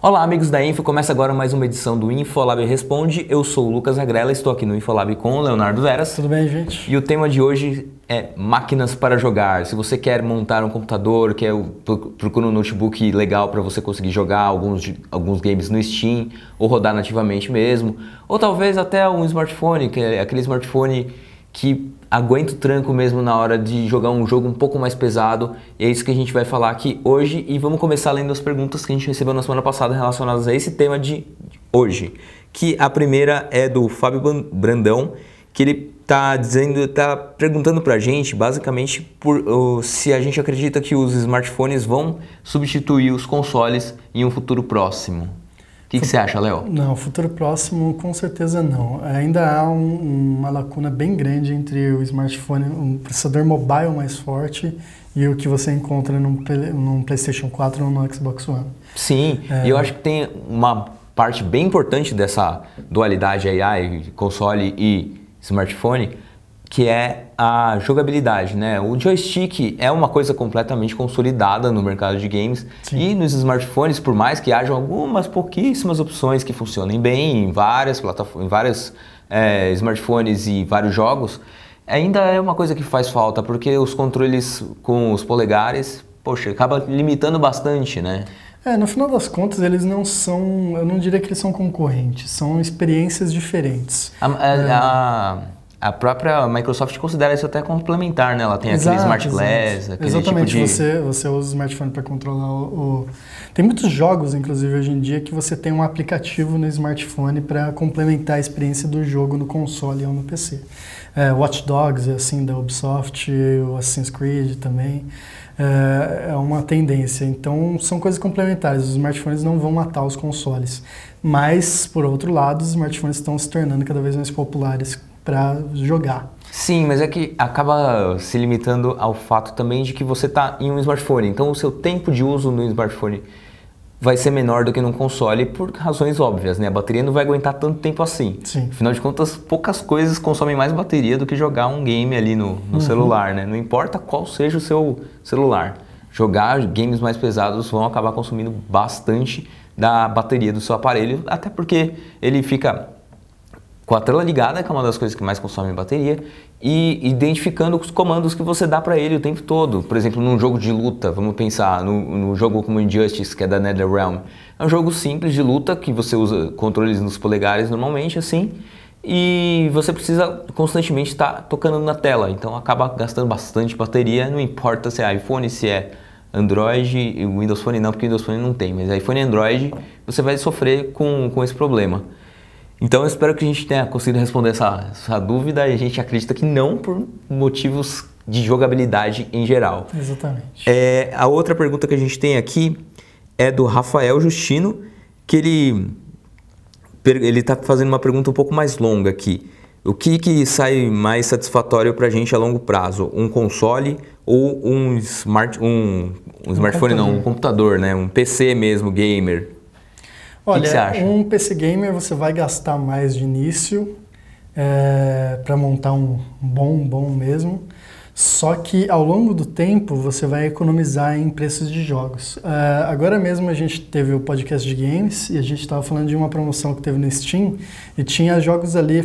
Olá, amigos da Info, começa agora mais uma edição do Infolab Responde. Eu sou o Lucas Agrela, estou aqui no Infolab com o Leonardo Veras. Tudo bem, gente? E o tema de hoje é máquinas para jogar. Se você quer montar um computador, procura um notebook legal para você conseguir jogar alguns games no Steam, ou rodar nativamente mesmo, ou talvez até um smartphone, que é aquele smartphone que aguenta o tranco mesmo na hora de jogar um jogo um pouco mais pesado. E é isso que a gente vai falar aqui hoje, e vamos começar lendo as perguntas que a gente recebeu na semana passada relacionadas a esse tema de hoje. Que a primeira é do Fábio Brandão, que ele tá perguntando pra gente basicamente se a gente acredita que os smartphones vão substituir os consoles em um futuro próximo. O que você acha, Léo? Não, futuro próximo com certeza não. Ainda há uma lacuna bem grande entre o smartphone, um processador mobile mais forte, e o que você encontra num PlayStation 4 ou no Xbox One. Sim, e eu acho que tem uma parte bem importante dessa dualidade AI, console e smartphone, que é a jogabilidade, né? O joystick é uma coisa completamente consolidada no mercado de games. Sim. E nos smartphones, por mais que hajam algumas pouquíssimas opções que funcionem bem em várias plataformas, em vários smartphones e vários jogos, ainda é uma coisa que faz falta, porque os controles com os polegares, poxa, acaba limitando bastante, né? No final das contas, eles não são, eu não diria que eles são concorrentes, são experiências diferentes. A própria Microsoft considera isso até complementar, né? Ela tem aquele Smart Glass, aquele exatamente, tipo de... você usa o smartphone para controlar Tem muitos jogos, inclusive, hoje em dia, que você tem um aplicativo no smartphone para complementar a experiência do jogo no console ou no PC. Watch Dogs é assim, da Ubisoft, o Assassin's Creed também. É uma tendência. Então, são coisas complementares. Os smartphones não vão matar os consoles. Mas, por outro lado, os smartphones estão se tornando cada vez mais populares para jogar. Sim, mas é que acaba se limitando ao fato também de que você está em um smartphone. Então, o seu tempo de uso no smartphone vai ser menor do que num console por razões óbvias, né? A bateria não vai aguentar tanto tempo assim. Sim. Afinal de contas, poucas coisas consomem mais bateria do que jogar um game ali no celular, né? Não importa qual seja o seu celular. Jogar games mais pesados vão acabar consumindo bastante da bateria do seu aparelho, até porque ele fica com a tela ligada, que é uma das coisas que mais consome bateria, e identificando os comandos que você dá para ele o tempo todo. Por exemplo, num jogo de luta, vamos pensar no jogo como Injustice, que é da NetherRealm. É um jogo simples de luta, que você usa controles nos polegares normalmente, assim, e você precisa constantemente estar tocando na tela, então acaba gastando bastante bateria, não importa se é iPhone, se é Android, e o Windows Phone não, porque o Windows Phone não tem, mas iPhone e Android, você vai sofrer com esse problema. Então eu espero que a gente tenha conseguido responder essa dúvida, e a gente acredita que não, por motivos de jogabilidade em geral. Exatamente. A outra pergunta que a gente tem aqui é do Rafael Justino, que ele está fazendo uma pergunta um pouco mais longa aqui. O que sai mais satisfatório para a gente a longo prazo? Um console ou um smartphone, não, um computador, né? Um PC mesmo, gamer? Olha, o que você acha? Um PC Gamer você vai gastar mais de início para montar um bom mesmo, só que ao longo do tempo você vai economizar em preços de jogos. Agora mesmo a gente teve o podcast de games e a gente estava falando de uma promoção que teve no Steam e tinha jogos ali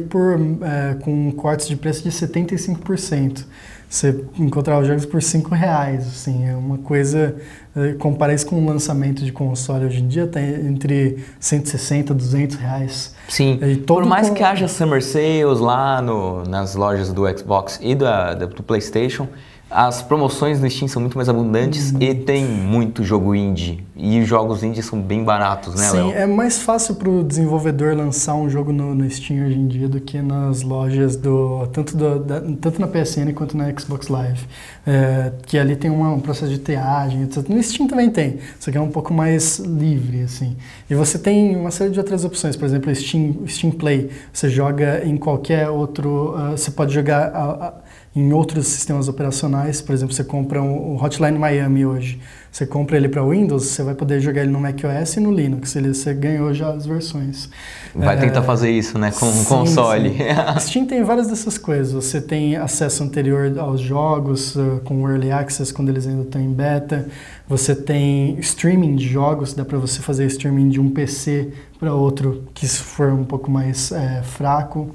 com cortes de preço de 75%. Você encontrava jogos por R$5, assim, é uma coisa, comparar isso com um lançamento de console hoje em dia, está entre 160 e R$200. Sim, por mais que haja Summer Sales lá nas lojas do Xbox e do PlayStation, as promoções no Steam são muito mais abundantes e tem muito jogo indie. E os jogos indie são bem baratos, né, Léo? Sim, é mais fácil para o desenvolvedor lançar um jogo no Steam hoje em dia do que nas lojas tanto na PSN quanto na Xbox Live. Que ali tem um processo de triagem, etc. No Steam também tem, só que é um pouco mais livre, assim. E você tem uma série de outras opções, por exemplo, Steam Play. Você joga em qualquer outro... você pode jogar em outros sistemas operacionais mais. Por exemplo, você compra o Hotline Miami hoje, você compra ele para Windows, você vai poder jogar ele no macOS e no Linux. Você ganhou já as versões. Vai tentar fazer isso, né, com o console. Sim. Steam tem várias dessas coisas. Você tem acesso anterior aos jogos, com o Early Access, quando eles ainda estão em beta. Você tem streaming de jogos, dá para você fazer streaming de um PC para outro, que se for um pouco mais fraco.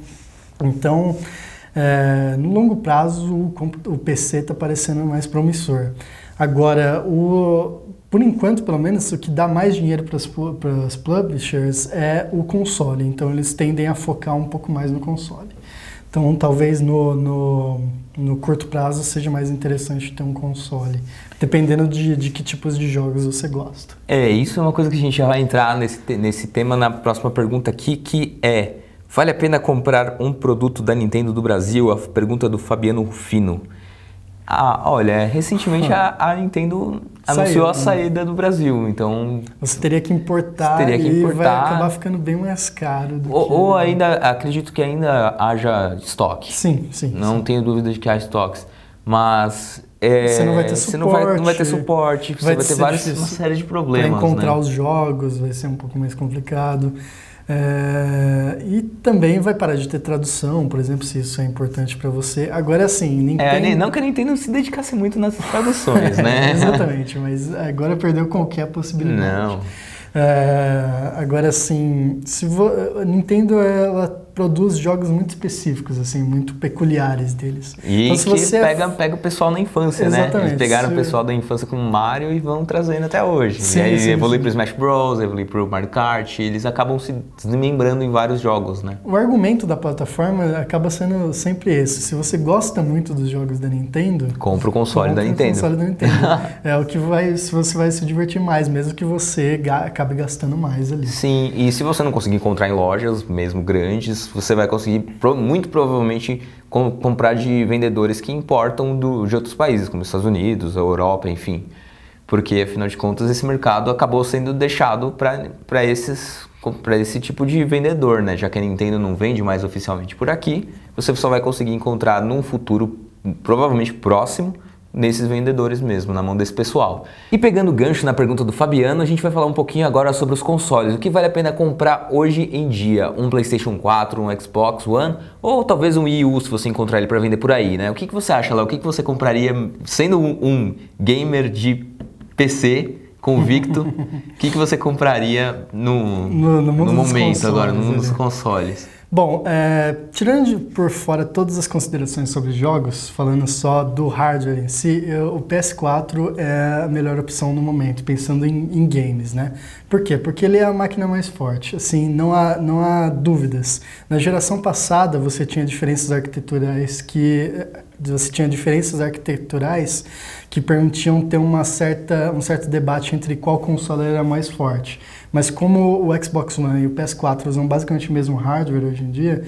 Então, no longo prazo, o PC está parecendo mais promissor. Agora, por enquanto, pelo menos, o que dá mais dinheiro para os publishers é o console. Então, eles tendem a focar um pouco mais no console. Então, talvez no curto prazo seja mais interessante ter um console, dependendo de que tipos de jogos você gosta. Isso é uma coisa que a gente já vai entrar nesse tema na próxima pergunta aqui, que é: vale a pena comprar um produto da Nintendo do Brasil? A pergunta do Fabiano Rufino. Olha, recentemente a Nintendo anunciou a saída do Brasil, então... Você teria que importar e vai acabar ficando bem mais caro. Ou ainda, acredito que ainda haja estoque. Sim. Não tenho dúvida de que há estoques, mas... Você não vai ter suporte. Não vai ter suporte, você vai ter uma série de problemas. Para encontrar os jogos vai ser um pouco mais complicado. E também vai parar de ter tradução, por exemplo, se isso é importante para você. Agora sim, Nintendo... não que a Nintendo se dedicasse muito nas traduções, né? Exatamente, mas agora perdeu qualquer possibilidade. Não. Agora sim, a Nintendo ela produz jogos muito específicos, assim, muito peculiares deles. E então, se você pega o pessoal na infância, exatamente, né? Eles pegaram o pessoal da infância com o Mario e vão trazendo até hoje. Sim, e aí evolui pro Smash Bros, evolui pro Mario Kart, e eles acabam se desmembrando em vários jogos, né? O argumento da plataforma acaba sendo sempre esse: se você gosta muito dos jogos da Nintendo, compra o console da Nintendo. É o que você vai se divertir mais, mesmo que você acabe gastando mais ali. Sim, e se você não conseguir encontrar em lojas, mesmo grandes, você vai conseguir muito provavelmente comprar de vendedores que importam de outros países, como os Estados Unidos, a Europa, enfim. Porque, afinal de contas, esse mercado acabou sendo deixado para esse tipo de vendedor, né? Já que a Nintendo não vende mais oficialmente por aqui, você só vai conseguir encontrar num futuro provavelmente próximo nesses vendedores mesmo, na mão desse pessoal. E pegando gancho na pergunta do Fabiano, a gente vai falar um pouquinho agora sobre os consoles. O que vale a pena comprar hoje em dia? Um PlayStation 4, um Xbox One ou talvez um Wii U, se você encontrar ele para vender por aí, né? O que você acha, Léo? O que você compraria, sendo um gamer de PC convicto, o que você compraria no momento agora, no mundo dos consoles? Bom, tirando por fora todas as considerações sobre jogos, falando só do hardware em si, o PS4 é a melhor opção no momento, pensando em games, né? Por quê? Porque ele é a máquina mais forte, assim, não há dúvidas. Na geração passada, você tinha diferenças arquiteturais que permitiam ter um certo debate entre qual console era mais forte. Mas como o Xbox One e o PS4 usam basicamente o mesmo hardware hoje em dia,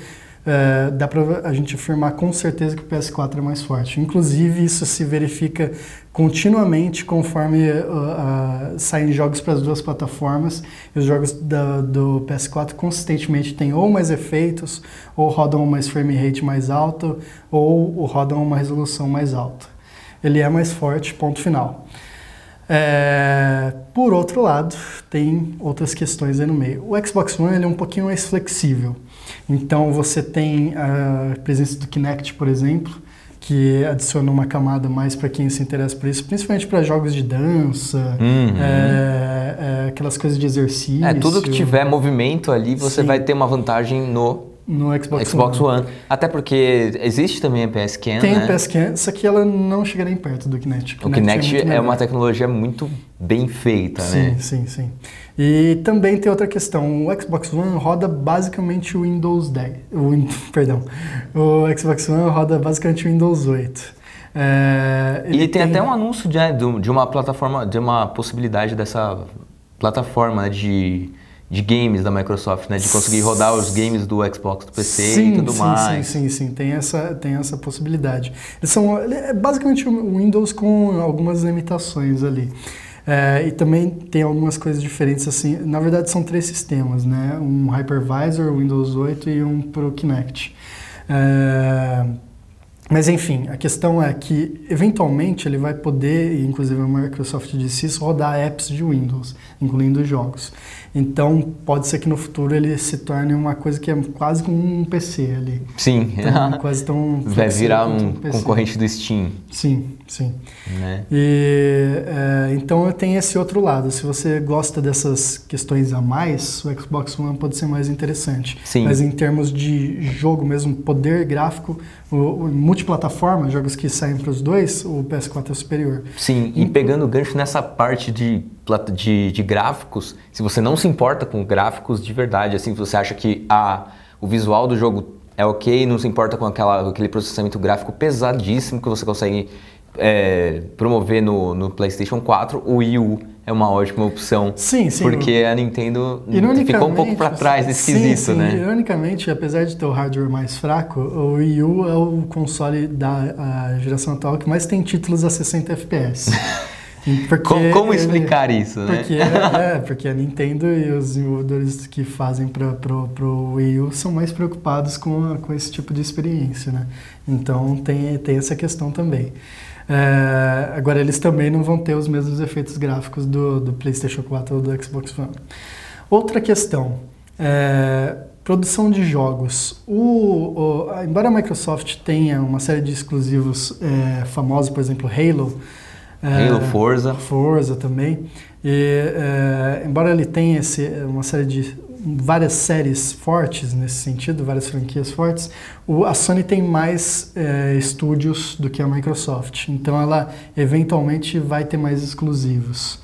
dá para a gente afirmar com certeza que o PS4 é mais forte. Inclusive, isso se verifica continuamente conforme saem jogos para as duas plataformas. E os jogos do PS4 consistentemente têm ou mais efeitos, ou rodam uma frame rate mais alta, ou rodam uma resolução mais alta. Ele é mais forte, ponto final. Por outro lado, tem outras questões aí no meio. O Xbox One ele é um pouquinho mais flexível. Então você tem a presença do Kinect, por exemplo, que adiciona uma camada mais para quem se interessa por isso, principalmente para jogos de dança, aquelas coisas de exercício. Tudo que tiver movimento ali, você vai ter uma vantagem no Xbox One. Até porque existe também a PSCam, Tem a PSCam, só que ela não chega nem perto do Kinect. O Kinect é uma tecnologia muito bem feita, né? Sim. E também tem outra questão. O Xbox One roda basicamente o Windows 10. O Xbox One roda basicamente o Windows 8. Ele tem até um anúncio de uma plataforma, de uma possibilidade dessa plataforma de games da Microsoft, né? De conseguir rodar os games do Xbox, do PC e tudo mais. Sim. Tem essa possibilidade. É basicamente o Windows com algumas limitações ali. E também tem algumas coisas diferentes, assim. Na verdade, são 3 sistemas, né? Um Hypervisor, Windows 8 e um pro Kinect. Mas enfim, a questão é que eventualmente ele vai poder, e inclusive a Microsoft disse isso, rodar apps de Windows, incluindo jogos. Então pode ser que no futuro ele se torne uma coisa que é quase como um PC ali. Sim, então, quase tão vai virar um concorrente do Steam. Sim, sim. Né? Então tem esse outro lado. Se você gosta dessas questões a mais, o Xbox One pode ser mais interessante. Sim. Mas em termos de jogo mesmo, poder gráfico, o multiplataforma, jogos que saem para os dois, o PS4 é superior. Sim, e pegando o gancho nessa parte de gráficos, se você não se importa com gráficos de verdade, assim, você acha que o visual do jogo é ok, não se importa com aquele processamento gráfico pesadíssimo que você consegue promover no PlayStation 4, o Wii U é uma ótima opção. Sim, sim. Porque a Nintendo ficou um pouco para trás nesse quesito, né? Ironicamente, apesar de ter o hardware mais fraco, o Wii U é o console da geração atual que mais tem títulos a 60 FPS. Como explicar isso, né? Porque a Nintendo e os desenvolvedores que fazem para o Wii U são mais preocupados com esse tipo de experiência, né? Então tem essa questão também. Agora, eles também não vão ter os mesmos efeitos gráficos do PlayStation 4 ou do Xbox One. Outra questão, produção de jogos. Embora a Microsoft tenha uma série de exclusivos famosos, por exemplo, Halo, Forza também, embora ele tenha uma série de várias séries fortes nesse sentido, várias franquias fortes, a Sony tem mais estúdios do que a Microsoft, então ela eventualmente vai ter mais exclusivos.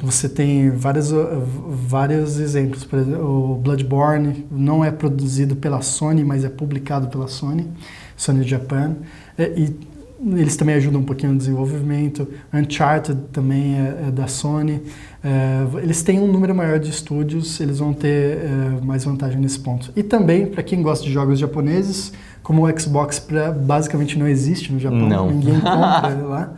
Você tem vários exemplos, por exemplo, o Bloodborne não é produzido pela Sony, mas é publicado pela Sony Japan, e eles também ajudam um pouquinho no desenvolvimento. Uncharted também é da Sony. Eles têm um número maior de estúdios, eles vão ter mais vantagem nesse ponto. E também, para quem gosta de jogos japoneses, como o Xbox basicamente não existe no Japão, ninguém compra lá,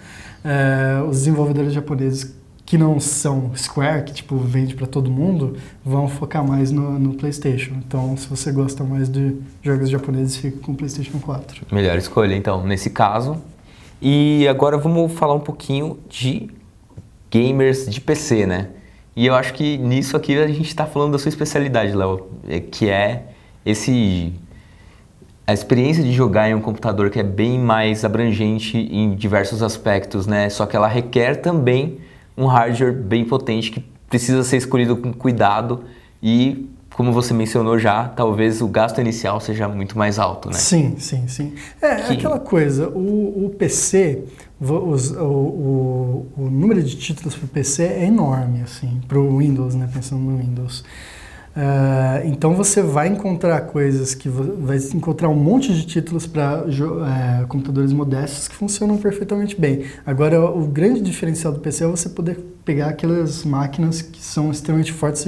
os desenvolvedores japoneses que não são Square, que tipo vende para todo mundo, vão focar mais no PlayStation. Então, se você gosta mais de jogos japoneses, fica com o PlayStation 4. Melhor escolha, então, nesse caso. E agora vamos falar um pouquinho de gamers de PC, né? E eu acho que nisso aqui a gente está falando da sua especialidade, Léo, que é a experiência de jogar em um computador que é bem mais abrangente em diversos aspectos, né? Só que ela requer também um hardware bem potente que precisa ser escolhido com cuidado e, como você mencionou já, talvez o gasto inicial seja muito mais alto, né? Sim. Aquela coisa, o PC, o número de títulos para o PC é enorme, assim, para o Windows, né? Pensando no Windows. Então você vai encontrar vai encontrar um monte de títulos para computadores modestos que funcionam perfeitamente bem. Agora, o grande diferencial do PC é você poder pegar aquelas máquinas que são extremamente fortes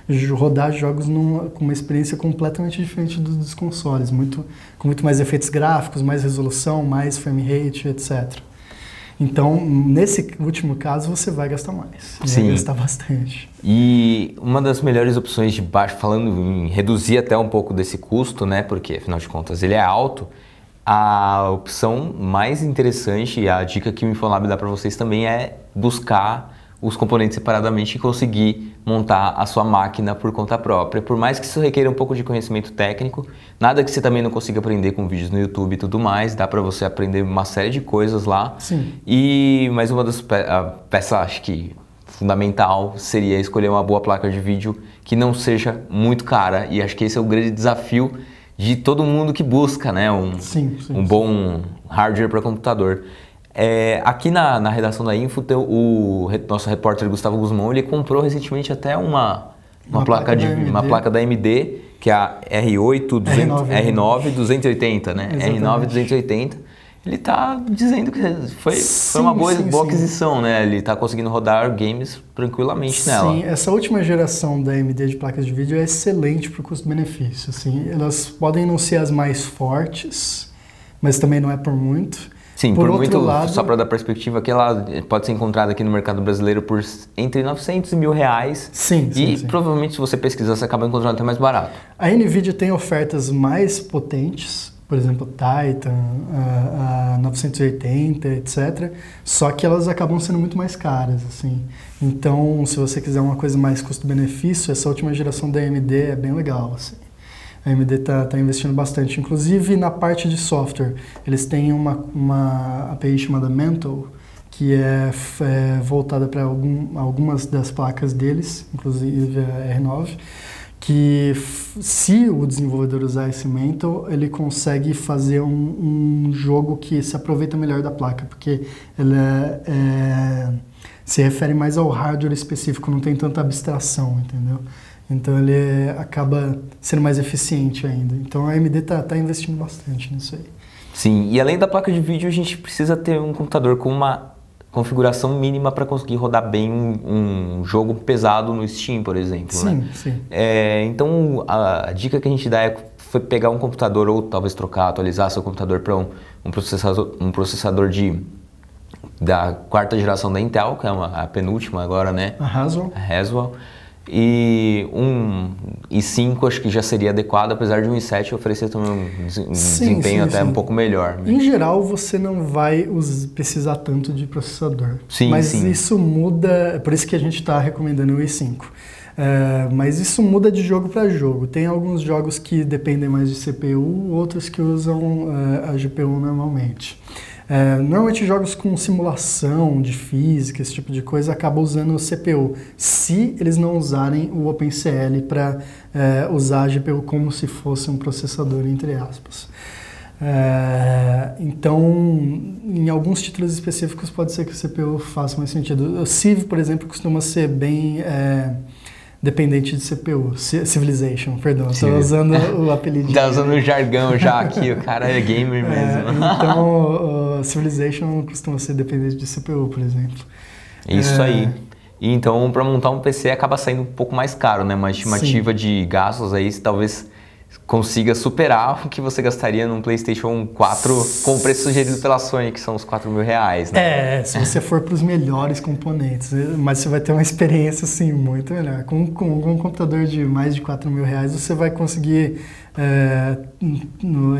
e rodar jogos com uma experiência completamente diferente dos consoles, com muito mais efeitos gráficos, mais resolução, mais frame rate, etc. Então, nesse último caso, você vai gastar mais. Vai gastar bastante. E uma das melhores opções de baixo, falando em reduzir até um pouco desse custo, né? Porque, afinal de contas, ele é alto. A opção mais interessante e a dica que o Infonab dá para vocês também é buscar os componentes separadamente e conseguir montar a sua máquina por conta própria. Por mais que isso requeira um pouco de conhecimento técnico, nada que você também não consiga aprender com vídeos no YouTube e tudo mais, dá para você aprender uma série de coisas lá. Sim. E mais uma das peças, acho que fundamental, seria escolher uma boa placa de vídeo que não seja muito cara. E acho que esse é o grande desafio de todo mundo que busca, né, um bom hardware para computador. Aqui na redação da Info, o nosso repórter Gustavo Guzmão, ele comprou recentemente até uma placa da AMD, que é a R9 280, né? Exatamente. R9 280. Ele está dizendo que foi uma boa aquisição, né? Ele está conseguindo rodar games tranquilamente nela. Sim, essa última geração da AMD de placas de vídeo é excelente para o custo-benefício. Assim, elas podem não ser as mais fortes, mas também não é por muito. Sim, por muito lado, só para dar perspectiva, que ela pode ser encontrada aqui no mercado brasileiro por entre 900 e R$1.000. Sim. Provavelmente, se você pesquisar, você acaba encontrando até mais barato. A NVIDIA tem ofertas mais potentes. por exemplo, Titan, a 980, etc. Só que elas acabam sendo muito mais caras, assim. Então, se você quiser uma coisa mais custo-benefício, essa última geração da AMD é bem legal, assim. A AMD tá investindo bastante. Inclusive, na parte de software, eles têm uma API chamada Mental, que é voltada para algumas das placas deles, inclusive a R9, que se o desenvolvedor usar esse Mental, ele consegue fazer um jogo que se aproveita melhor da placa, porque ela se refere mais ao hardware específico, não tem tanta abstração, entendeu? Então ele acaba sendo mais eficiente ainda. Então a AMD tá investindo bastante nisso aí. Sim, e além da placa de vídeo, a gente precisa ter um computador com uma configuração mínima para conseguir rodar bem um jogo pesado no Steam, por exemplo. Sim, né? sim. Então a dica que a gente dá foi pegar um computador ou talvez atualizar seu computador para um processador da quarta geração da Intel, que é a penúltima agora, né? A Haswell. E um i5 acho que já seria adequado, apesar de um i7 oferecer também um desempenho até um pouco melhor. Em geral, você não vai precisar tanto de processador. Sim, mas isso muda, por isso que a gente está recomendando o i5. Mas isso muda de jogo para jogo. Tem alguns jogos que dependem mais de CPU, outros que usam a GPU normalmente. Normalmente jogos com simulação de física, esse tipo de coisa, acabam usando o CPU, se eles não usarem o OpenCL para usar a GPU como se fosse um processador, entre aspas. Então, em alguns títulos específicos pode ser que o CPU faça mais sentido. O Civ, por exemplo, costuma ser bem dependente de CPU. Civilization, perdão, estou usando o apelido. Tá usando o jargão já aqui, o cara é gamer mesmo. Então, o Civilization costuma ser dependente de CPU, por exemplo. Isso aí. E então, para montar um PC acaba saindo um pouco mais caro, né? Uma estimativa de gastos aí, talvez consiga superar o que você gastaria num PlayStation 4 com o preço sugerido pela Sony, que são os R$4.000, né? Se você for para os melhores componentes, mas você vai ter uma experiência assim muito melhor. Com um computador de mais de R$4.000, você vai conseguir,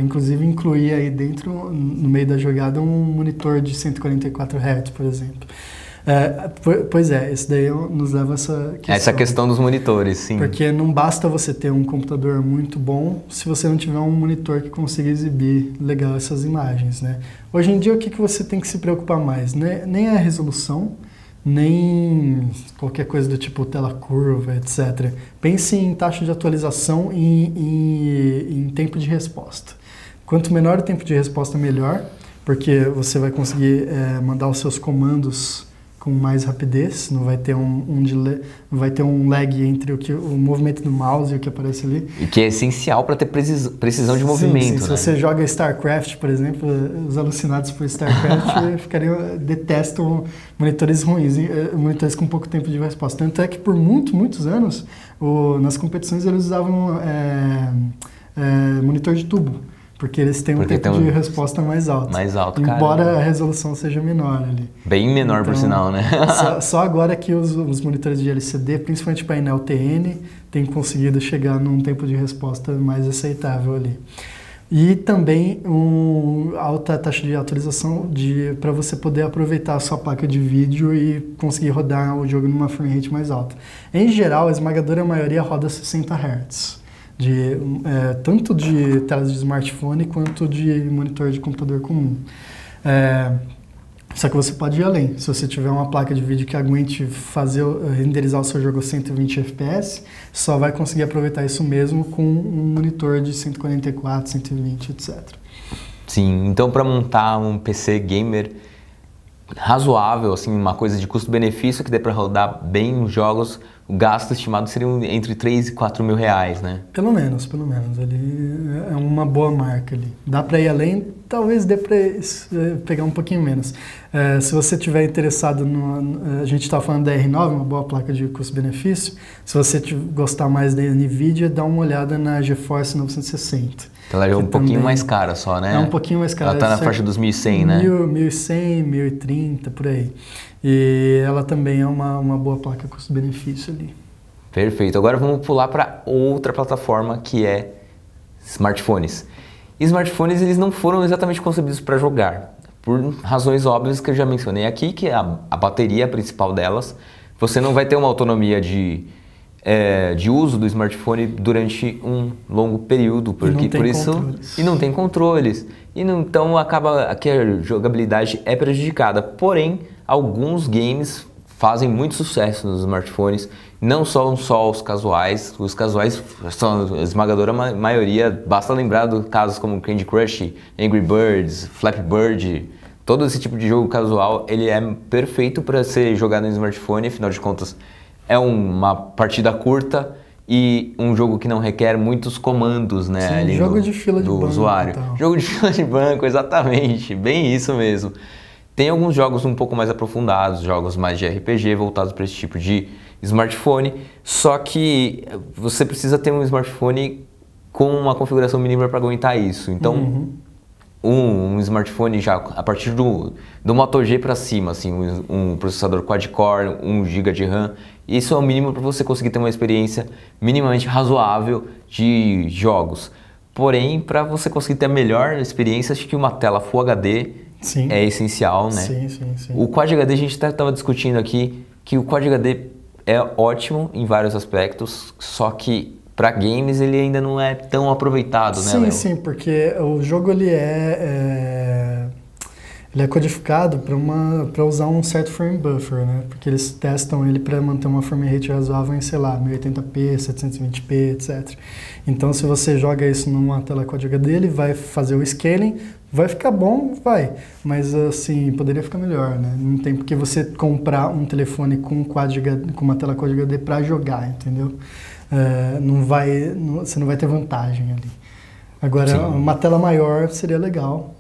inclusive, incluir aí dentro, no meio da jogada, um monitor de 144 Hz, por exemplo. Pois é, isso daí nos leva a essa questão. Essa questão dos monitores, sim. Porque não basta você ter um computador muito bom se você não tiver um monitor que consiga exibir legal essas imagens, né? Hoje em dia, o que você tem que se preocupar mais? Nem a resolução, nem qualquer coisa do tipo tela curva, etc. Pense em taxa de atualização e em tempo de resposta. Quanto menor o tempo de resposta, melhor, porque você vai conseguir mandar os seus comandos com mais rapidez, não vai ter não vai ter um lag entre o movimento do mouse e o que aparece ali. E que é essencial para ter precisão de movimento. Sim, né? Se você joga StarCraft, por exemplo, os alucinados por StarCraft detestam monitores ruins, monitores com pouco tempo de resposta. Tanto é que por muitos anos, nas competições eles usavam monitor de tubo. Porque eles têm um tempo de resposta mais alto. Mais alto, embora a resolução seja menor ali. Bem menor, por sinal, né? Só agora que os monitores de LCD, principalmente painel TN, têm conseguido chegar num tempo de resposta mais aceitável ali. E também alta taxa de atualização para você poder aproveitar a sua placa de vídeo e conseguir rodar o jogo numa frame rate mais alta. Em geral, a esmagadora maioria roda 60 Hz. Tanto de telas de smartphone quanto de monitor de computador comum. Só que você pode ir além. Se você tiver uma placa de vídeo que aguente renderizar o seu jogo a 120 FPS, só vai conseguir aproveitar isso mesmo com um monitor de 144, 120, etc. Sim, então para montar um PC gamer razoável, assim, uma coisa de custo-benefício que dê para rodar bem os jogos, o gasto estimado seria entre R$3.000 e R$4.000, né? Pelo menos. Ali é uma boa marca ali. Dá para ir além, talvez dê para pegar um pouquinho menos. Se você estiver interessado a gente está falando da R9, uma boa placa de custo-benefício. Se você gostar mais da NVIDIA, dá uma olhada na GeForce 960. Então ela é um pouquinho mais cara só, né? É um pouquinho mais cara. Ela está na faixa dos 1.100, né? 1.100, 1.030, por aí. E ela também é uma boa placa custo-benefício ali. Perfeito. Agora vamos pular para outra plataforma que é smartphones. smartphones eles não foram exatamente concebidos para jogar, por razões óbvias que eu já mencionei aqui, que é a bateria principal delas. Você não vai ter uma autonomia de uso do smartphone durante um longo período, porque por isso e não tem controles. Então acaba que a jogabilidade é prejudicada. Porém, alguns games fazem muito sucesso nos smartphones, não são só os casuais são a esmagadora maioria, basta lembrar de casos como Candy Crush, Angry Birds, Flappy Bird, todo esse tipo de jogo casual, ele é perfeito para ser jogado no smartphone, afinal de contas é uma partida curta e um jogo que não requer muitos comandos, né? Sim, ali jogo de fila de banco, usuário. Jogo de fila de banco, exatamente, bem isso mesmo. Tem alguns jogos um pouco mais aprofundados, jogos mais de RPG voltados para esse tipo de smartphone, só que você precisa ter um smartphone com uma configuração mínima para aguentar isso. Então, um smartphone já a partir do Moto G para cima, assim, um processador quad-core, 1 GB de RAM, isso é o mínimo para você conseguir ter uma experiência minimamente razoável de jogos. Porém, para você conseguir ter a melhor experiência, acho que uma tela Full HD é essencial, né? Sim. O Quad HD, a gente estava discutindo aqui que o Quad HD é ótimo em vários aspectos, só que para games ele ainda não é tão aproveitado, né, Léo? Sim, porque o jogo ele é codificado para usar um certo frame buffer, né? Porque eles testam ele para manter uma frame rate razoável em, sei lá, 1080p, 720p, etc. Então, se você joga isso numa tela Quad HD, ele vai fazer o scaling, vai ficar bom, vai, mas assim, poderia ficar melhor, né? Não tem porque você comprar um telefone com uma tela Quad HD para jogar, entendeu? Você não vai ter vantagem ali. Agora, uma tela maior seria legal.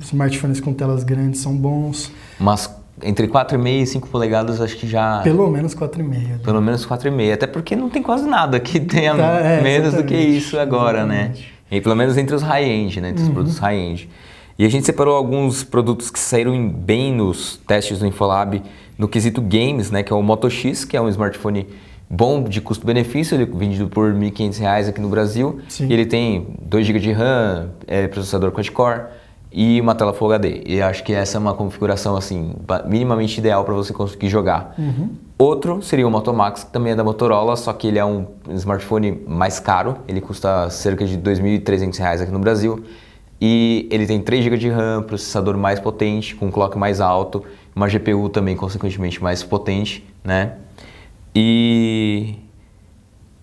Smartphones com telas grandes são bons. Mas entre 4,5 e 5 polegadas acho que já... Pelo menos 4,5. Pelo menos 4,5, até porque não tem quase nada que tenha menos do que isso agora, né? E pelo menos entre os high-end, né? Entre os produtos high-end. E a gente separou alguns produtos que saíram bem nos testes do Infolab no quesito games, né? Que é o Moto X, que é um smartphone bom de custo-benefício, ele é vendido por R$ 1.500 aqui no Brasil. Sim. E ele tem 2 GB de RAM, processador quad-core e uma tela Full HD. E acho que essa é uma configuração assim minimamente ideal para você conseguir jogar. Outro seria o Moto Max, que também é da Motorola, só que ele é um smartphone mais caro, ele custa cerca de R$ 2.300 aqui no Brasil. E ele tem 3 GB de RAM, processador mais potente, com clock mais alto, uma GPU também consequentemente mais potente, né? E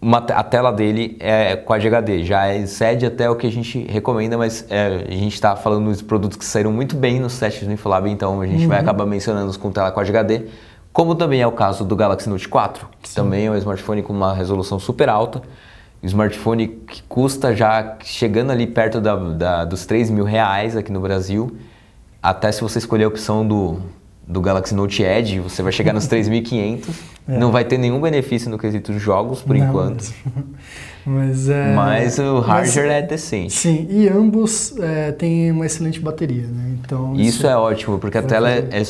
a tela dele é Quad HD, já excede até o que a gente recomenda, mas a gente está falando dos produtos que saíram muito bem nos testes do Infolab, então a gente vai acabar mencionando-os com tela Quad HD, como também é o caso do Galaxy Note 4, que também é um smartphone com uma resolução super alta, smartphone que custa já chegando ali perto dos R$3.000 aqui no Brasil, até se você escolher a opção do Galaxy Note Edge, você vai chegar nos 3.500, não vai ter nenhum benefício no quesito dos jogos, por enquanto. Mas o hardware é decente. Sim, e ambos têm uma excelente bateria, né? Então, isso é ótimo, porque a tela é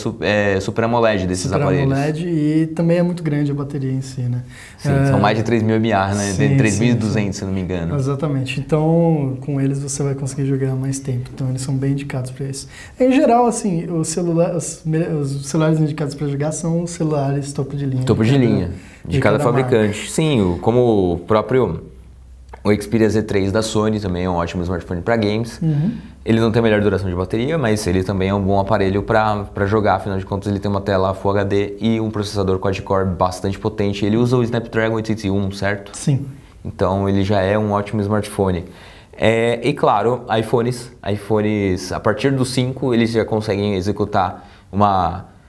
Super AMOLED desses aparelhos. Super AMOLED e também é muito grande a bateria em si, né? Sim, são mais de 3.000 mAh, né? 3.200, se não me engano. Exatamente. Então, com eles você vai conseguir jogar mais tempo. Então, eles são bem indicados para isso. Em geral, assim, os celulares indicados para jogar são os celulares topo de linha. Topo de linha, de cada fabricante. Marca. Sim, como o próprio... O Xperia Z3 da Sony também é um ótimo smartphone para games. Ele não tem a melhor duração de bateria, mas ele também é um bom aparelho para jogar. Afinal de contas, ele tem uma tela Full HD e um processador quad-core bastante potente. Ele usa o Snapdragon 801, certo? Sim. Então, ele já é um ótimo smartphone. E claro, iPhones, a partir do 5, eles já conseguem executar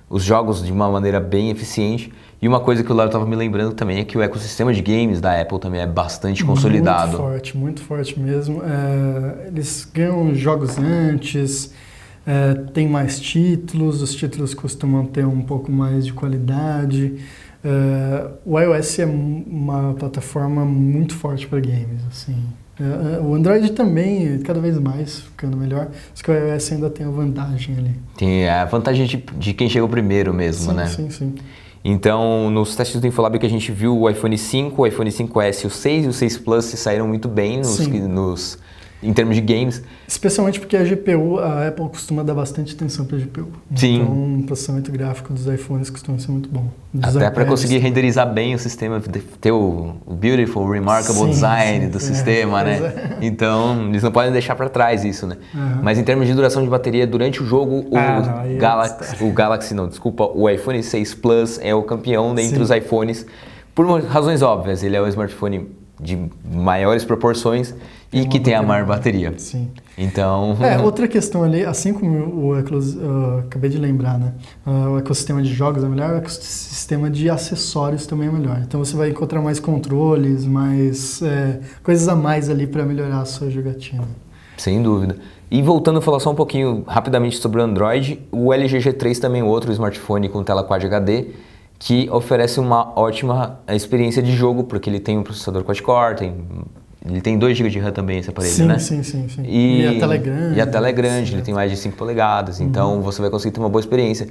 os jogos de uma maneira bem eficiente. E uma coisa que o Léo estava me lembrando também é que o ecossistema de games da Apple também é bastante consolidado. Muito forte mesmo. Eles ganham jogos antes, tem mais títulos, os títulos costumam ter um pouco mais de qualidade. O iOS é uma plataforma muito forte para games, assim. O Android também, cada vez mais ficando melhor, mas que o iOS ainda tem a vantagem ali. Tem a vantagem de quem chegou primeiro mesmo, né? Sim. Então, nos testes do Infolab que a gente viu, o iPhone 5, o iPhone 5S, o 6 e o 6 Plus saíram muito bem nos em termos de games. Especialmente porque a GPU, a Apple costuma dar bastante atenção para a GPU. Sim. Então, o processamento gráfico dos iPhones costuma ser muito bom. Até para conseguir renderizar bem o sistema, ter o beautiful, remarkable design do sistema, né? Então, eles não podem deixar para trás isso, né? Mas em termos de duração de bateria, durante o jogo, o iPhone 6 Plus é o campeão dentre os iPhones, por razões óbvias. Ele é o smartphone de maiores proporções e que tem a maior bateria. Sim. Então... outra questão ali, assim como acabei de lembrar, né? O ecossistema de jogos é melhor, o ecossistema de acessórios também é melhor. Então você vai encontrar mais controles, mais coisas a mais ali para melhorar a sua jogatina. Sem dúvida. E voltando a falar só um pouquinho rapidamente sobre o Android, o LG G3 também é outro smartphone com tela Quad HD, que oferece uma ótima experiência de jogo, porque ele tem um processador quad-core, ele tem 2 GB de RAM também, esse aparelho, né? Sim. E a tela é grande. E a tela é grande, ele tem mais de 5 polegadas, então você vai conseguir ter uma boa experiência.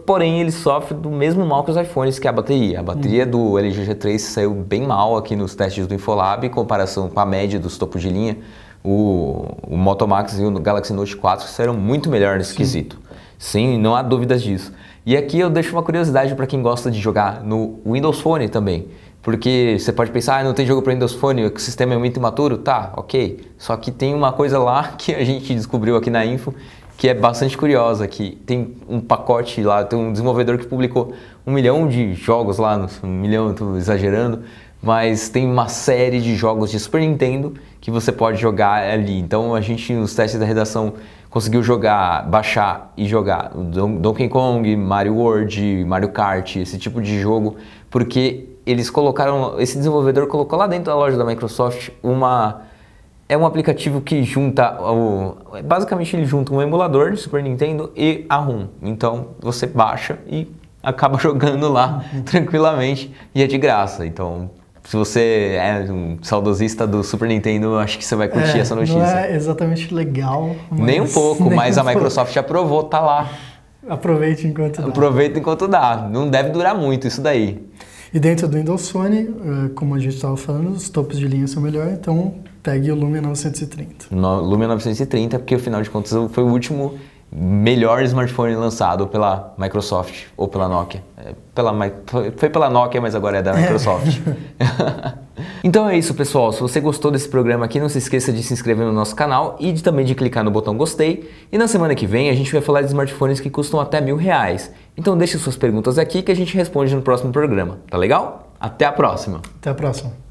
Porém, ele sofre do mesmo mal que os iPhones, que é a bateria. A bateria do LG G3 saiu bem mal aqui nos testes do Infolab, em comparação com a média dos topos de linha. O Moto Max e o Galaxy Note 4 saíram muito melhor nesse quesito. Sim, não há dúvidas disso. E aqui eu deixo uma curiosidade para quem gosta de jogar no Windows Phone também. Porque você pode pensar, não tem jogo para Windows Phone, o sistema é muito imaturo. Tá, ok. Só que tem uma coisa lá que a gente descobriu aqui na Info, que é bastante curiosa, que tem um pacote lá, tem um desenvolvedor que publicou 1 milhão de jogos lá, 1 milhão, estou exagerando, mas tem uma série de jogos de Super Nintendo que você pode jogar ali. Então a gente, nos testes da redação, conseguiu baixar e jogar Donkey Kong, Mario World, Mario Kart, esse tipo de jogo, porque esse desenvolvedor colocou lá dentro da loja da Microsoft um aplicativo que junta, basicamente ele junta um emulador de Super Nintendo e a ROM. Então você baixa e acaba jogando lá tranquilamente e é de graça. Então, se você é um saudosista do Super Nintendo, eu acho que você vai curtir essa notícia. Não é exatamente legal. Nem um pouco, mas a Microsoft aprovou, tá lá. Aproveite enquanto dá. Aproveita enquanto dá. Não deve durar muito isso daí. E dentro do Windows Phone, como a gente estava falando, os topos de linha são melhor, então pegue o Lumia 930. Lumia 930, porque afinal de contas foi o último melhor smartphone lançado pela Microsoft ou pela Nokia. Foi pela Nokia, mas agora é da Microsoft. Então é isso, pessoal. Se você gostou desse programa aqui, não se esqueça de se inscrever no nosso canal e também de clicar no botão gostei. E na semana que vem a gente vai falar de smartphones que custam até R$1.000. Então deixe suas perguntas aqui que a gente responde no próximo programa. Tá legal? Até a próxima! Até a próxima!